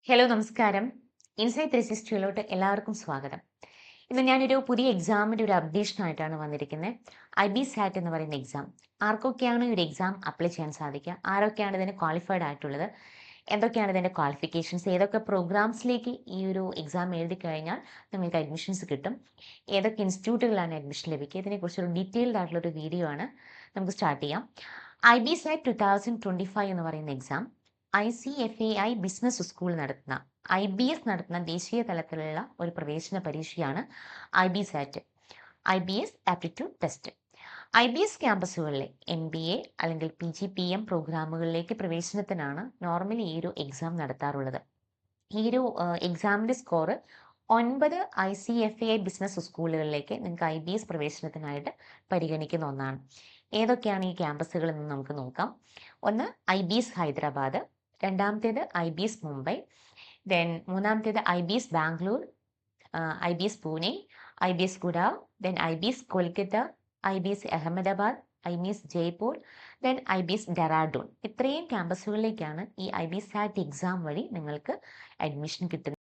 Hello നമസ്കാരം. Insight 360 എല്ലാവർക്കും സ്വാഗതം. ഇന്ന് ഞാനൊരു പുതിയ എക്സാമിൻ്റെ ഒരു അപ്ഡേഷനായിട്ടാണ് വന്നിരിക്കുന്നത്. IBSAT എന്ന് പറയുന്ന എക്സാം. ആർക്കൊക്കെയാണ് ഈ ഒരു എക്സാം അപ്ലൈ ചെയ്യാൻ സാധിക്കുക? ആരൊക്കെയാണ് ഇതിന് ക്വാളിഫൈഡ് ആയിട്ടുള്ളത്? എന്തൊക്കെയാണ് ഇതിൻ്റെ ക്വാളിഫിക്കേഷൻസ്? ഏതൊക്കെ പ്രോഗ്രാംസിലേക്ക് ഈ ഒരു എക്സാം എഴുതി കഴിഞ്ഞാൽ നിങ്ങൾക്ക് അഡ്മിഷൻസ് കിട്ടും? ഏതൊക്കെ ഇൻസ്റ്റിറ്റ്യൂട്ടുകളാണ് അഡ്മിഷൻ ലഭിക്കുക? ഇതിനെക്കുറിച്ചൊരു ഡീറ്റെയിൽഡ് ആയിട്ടുള്ളൊരു വീഡിയോ ആണ്. നമുക്ക് സ്റ്റാർട്ട് ചെയ്യാം. IBSAT 2025 എന്ന് പറയുന്ന എക്സാം ICFAI ബിസിനസ് സ്കൂൾ നടത്തുന്ന IBS നടത്തുന്ന ദേശീയ തലത്തിലുള്ള ഒരു പ്രവേശന പരീക്ഷയാണ് IBSAT, IBS aptitude test. IBS ക്യാമ്പസുകളിലെ MBA അല്ലെങ്കിൽ PGPM പ്രോഗ്രാമുകളിലേക്ക് പ്രവേശനത്തിനാണ് നോർമലി ഈ ഒരു എക്സാം നടത്താറുള്ളത്. ഈ ഒരു എക്സാമിൻ്റെ സ്കോർ 9 ICFAI ബിസിനസ് സ്കൂളുകളിലേക്ക് നിങ്ങൾക്ക് IBS പ്രവേശനത്തിനായിട്ട് പരിഗണിക്കുന്ന ഒന്നാണ്. ഏതൊക്കെയാണ് ഈ ക്യാമ്പസുകൾ എന്ന് നമുക്ക് നോക്കാം. ഒന്ന് IBS ഹൈദരാബാദ്, രണ്ടാമത്തേത് IBS മുംബൈ, ദെൻ മൂന്നാമത്തേത് IBS Bangalore, IBS Pune, IBS ഗുഡാവ്, then IBS Kolkata, IBS Ahmedabad, IBS Jaipur, then IBS Dehradun. ഇത്രയും ക്യാമ്പസുകളിലേക്കാണ് ഈ IBSAT എക്സാം വഴി നിങ്ങൾക്ക് അഡ്മിഷൻ കിട്ടുന്നത്.